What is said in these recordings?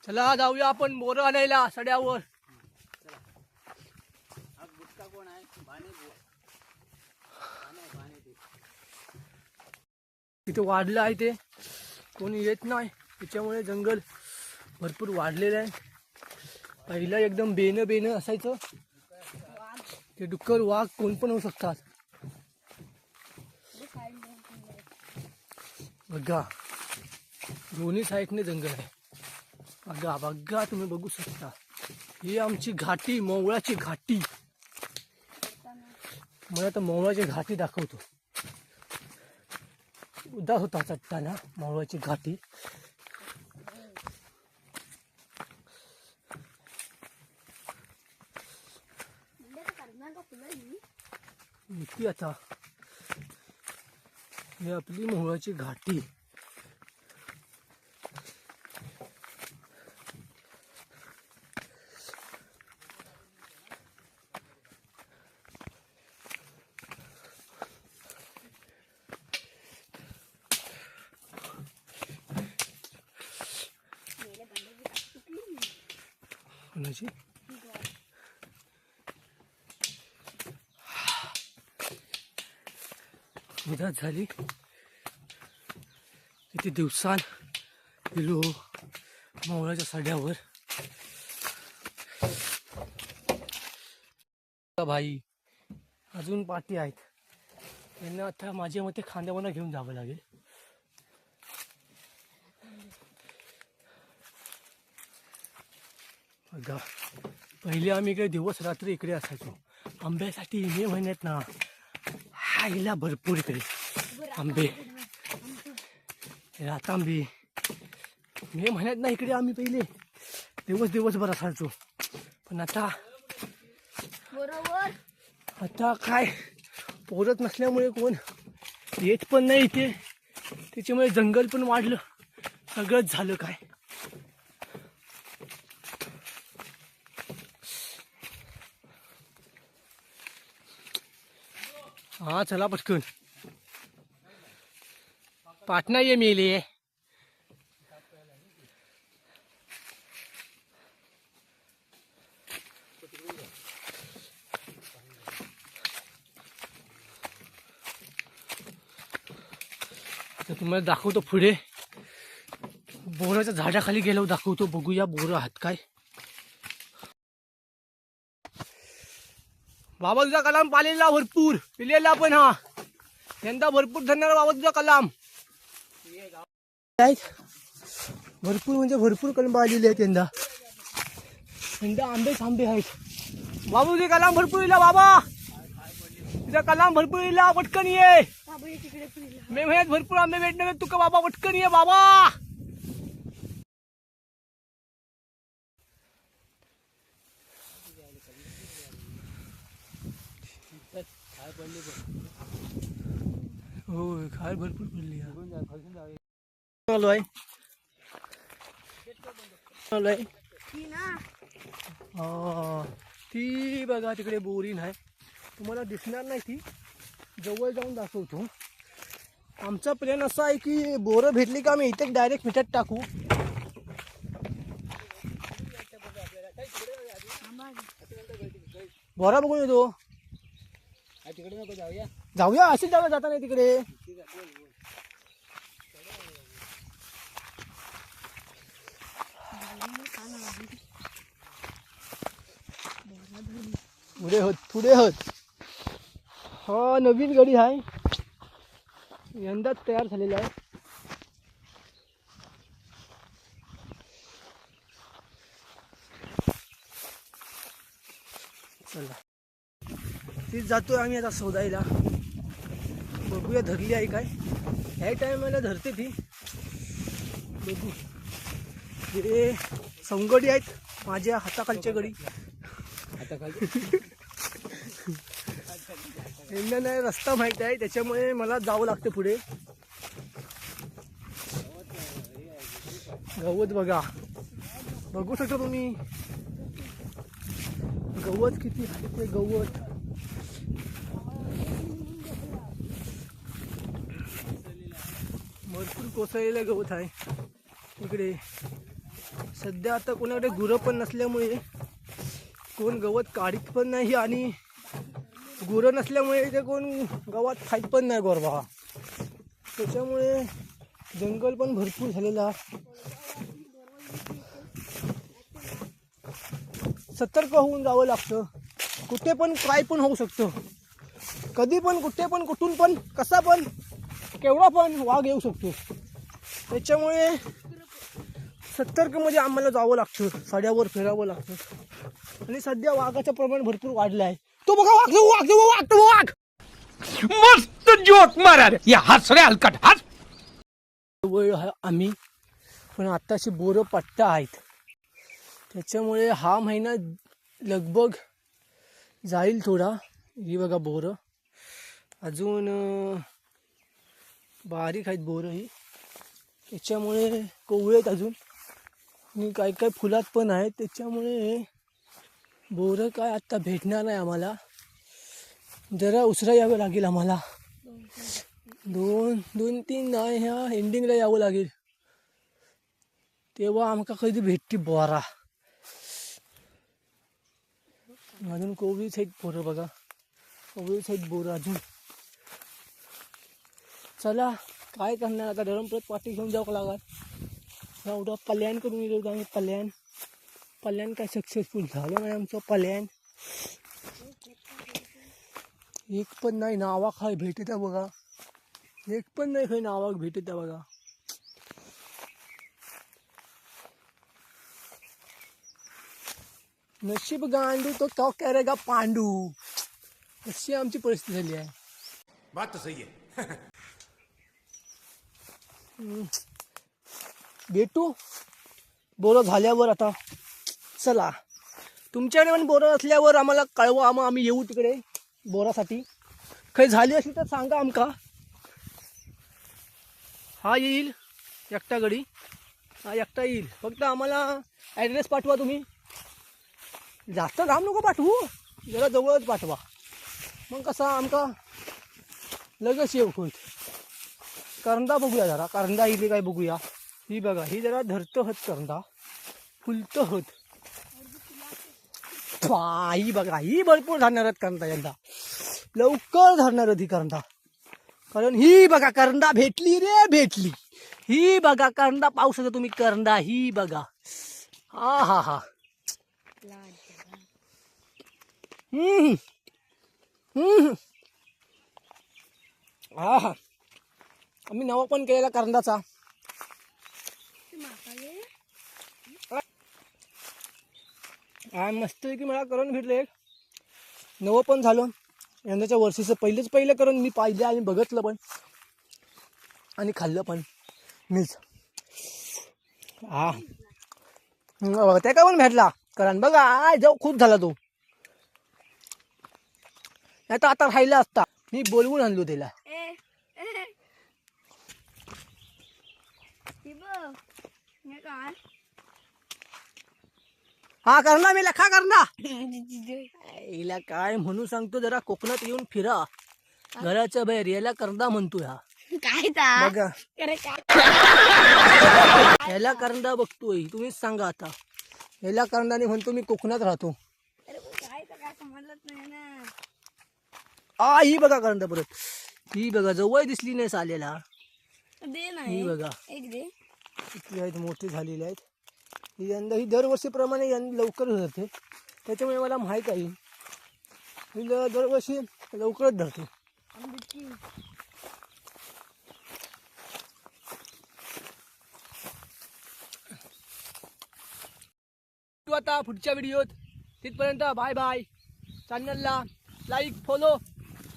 चला जाऊया आपण बोरं आणायला सड्यावर. तिथे वाढलं आहे ते कोणी येत नाही त्याच्यामुळे जंगल भरपूर वाढलेलं आहे. पहिला एकदम बेन बेन असायचं ते डुक्कर वाघ कोण पण होऊ शकतात. बघा दोन्ही साईडने जंगल आहे. बघा बघा तुम्ही बघू शकता ही आमची घाटी मोवळाची घाटी. मला आता मोवळाची घाटी दाखवतो. उदास होता चट्टाना मोवळाची घाटी. इतकी आता ही आपली मोवळाची घाटी. कोणाची उदास झाली. किती दिवसां गेलो मोवळाच्या सड्यावर. भाई अजून पाठी आहेत. त्यांना आता माझ्या मते खांद्यावर घेऊन जावं लागेल. बघा पहिले आम्ही इकडे दिवस रात्री इकडे असायचो आंब्यासाठी. मे महिन्यात ना हायला भरपूर इकडे आंबे रातांबे. मे महिन्यात ना इकडे आम्ही पहिले दिवसभर असायचो. पण आता काय पोरत नसल्यामुळे कोण येत पण नाही इथे. त्याच्यामुळे जंगल पण वाढलं सगळंच झालं. काय हा चला पटकन पाटणा ये मेले. तुम्हाला दाखवतो पुढे बोराच्या झाडाखाली गेलो दाखवतो. बघूया बोरं आहात काय. बाबा तुझा कलाम पालेला भरपूर पिलेला पण. हा यंदा भरपूर धन्यवाद बाबा तुझा कलाम. भरपूर म्हणजे भरपूर कलम आलेले आहेत यंदा. आंबेच आंबे आहेत. बाबू तुझे कलाम भरपूर येला. बाबा तुझा कलाम भरपूर येला. पटकन ये. मे महिन्यात भरपूर आंबे भेटणार तुका बाबा. पटकन ये बाबा. हो खाय भरपूर पडली. ती बघा तिकडे बोरीन आहे. तुम्हाला दिसणार नाही ती. जवळ जाऊन दाखवतो. आमचा प्लॅन असा आहे की बोरं भेटली का आम्ही इथे डायरेक्ट मिठात टाकू. बोरा बघून येतो. तिकडे नको जाऊया असेच जाऊया. जाता नाही तिकडे. पुढे होत. हा नवीन गाडी आहे यंदाच तयार झालेला आहे. चला तीच जातोय आम्ही आता शोधायला. बघूया धरली आहे काय. ह्या टायमाला धरते ती. बघू हे संगडी आहेत. माझ्या हाताखालच्या गडी यांना नाही रस्ता माहित आहे, त्याच्यामुळे मला जावं लागतं पुढे. गवत बघा, बघू शकता तुम्ही गवत किती आहे ते गवत. भरपूर कोसळलेलं गवत आहे इकडे. सध्या आता कोणाकडे गुरं पण नसल्यामुळे कोण गवत काढीत पण नाही आणि गुरं नसल्यामुळे इथे कोण गवत खाईत पण नाही गोरबा. त्याच्यामुळे जंगल पण भरपूर झालेला. सतर्क होऊन जावं लागतं. कुठे पण काय पण होऊ शकतं, कधी पण कुठे पण कुठून पण कसा पण केवढा पण वाघ येऊ शकतो. त्याच्यामुळे सतर्कमध्ये आम्हाला जावं लागतं, साड्यावर फिरावं लागतं. आणि सध्या वाघाचं प्रमाण भरपूर वाढलं आहे. तो बघा वाघ वाघ वाघ वाघ. मस्त जोक मारा रे, या हस रे हलकट हस. वय आम्ही पण आताशी बोरं पट्टा आहेत, त्याच्यामुळे हा महिना लगभग जाईल थोडा. ही बघा बोरं अजून बारीक आहेत बोरं ही, त्याच्यामुळे कोवळेत अजून आणि काय काय फुलात पण आहेत. त्याच्यामुळे बोरं काय आत्ता भेटणार नाही आम्हाला, जरा उसरा यावं लागेल आम्हाला. 2-3 नाही, ह्या एंडिंगला यावं लागेल, तेव्हा आमका कधी भेटते बोरा. अजून कोवळीच आहेत बोरं बघा, कोवळीच आहेत बोरं अजून. चला काय करणार आता, धरमप्रत पाठी घेऊन जावं लागत. एवढा प्लॅन करून गेलो आम्ही, प्लॅन काय सक्सेसफुल झालं नाही आमचं प्लॅन. एक पण नाही नावा काय भेटत आहे बघा, एक पण नाही काही नावा भेटत आहे बघा. नशीब गांडू तो क्या करेगा पांडू, अशी आमची परिस्थिती झाली आहे. बात तो सही है. भेटू बोरं झाल्यावर. आता चला, तुमच्याकडे पण बोरं असल्यावर आम्हाला कळवा, आम्ही येऊ तिकडे बोरासाठी. काही झाली असली तर सांगा आमका. हा येईल एकटा गडी, हा एकटा येईल. फक्त आम्हाला ॲड्रेस पाठवा तुम्ही, जास्त लांब नको पाठवू, जरा जवळच पाठवा. मग कसा आमका लगेच येऊ होत. करंदा बघूया जरा, करंदा इथे काय बघूया. ही बघा, ही जरा धरतं होत करंदा, फुलतं होत. ही बघा, ही भरपूर धरणार आहेत करंदा यंदा, लवकर धरणार होती करंदा. कारण ही बघा करंदा भेटली रे, भेटली. ही बघा करंदा पाहू शकता तुम्ही, करंदा ही बघा. हा हा हा. हा हा. आम्ही नवा पण केलेला करंदाचा. मस्त की मला करून भेटले, नवं पण झालं. यंदाच्या वर्षीचं पहिलं करून मी पाहिलं आणि बघितलं पण आणि खाल्लं पण मीच. हा त्या का पण भेटला कारण बघा, आय जाऊ खूप झाला तो. नाही तर आता राहिला असता, मी बोलवून आणलो त्याला. हा करणार मी लखा करणार. हिला काय म्हणून सांगतो, जरा कोकणात येऊन फिरा, घराच्या बाहेर याला करंदा म्हणतो. हा बघा, याला करंदा बघतोय, तुम्हीच सांगा आता. याला करंदाने म्हणतो मी कोकणात राहतो. ही बघा करंदा परत, ही बघा जवळ दिसली नाही साल्याला. ही बघा किती आहेत, मोठे झालेले आहेत. यंदा ही दरवर्षीप्रमाणे लवकर धरते, त्याच्यामुळे मला माहीत आहे ही दरवर्षी लवकरच धरते. तू आता पुढच्या व्हिडिओत, तिथपर्यंत बाय बाय. चॅनलला लाईक फॉलो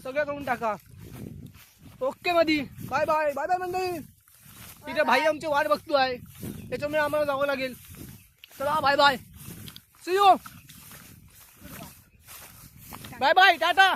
सगळं करून टाका. ओके मधी बाय बाय. बाय बाय मंडळी. तिथे भाई आमची वाट बघतो आहे, त्याच्यामुळे आम्हाला जावं लागेल. चला bye bye. See you bye bye Tata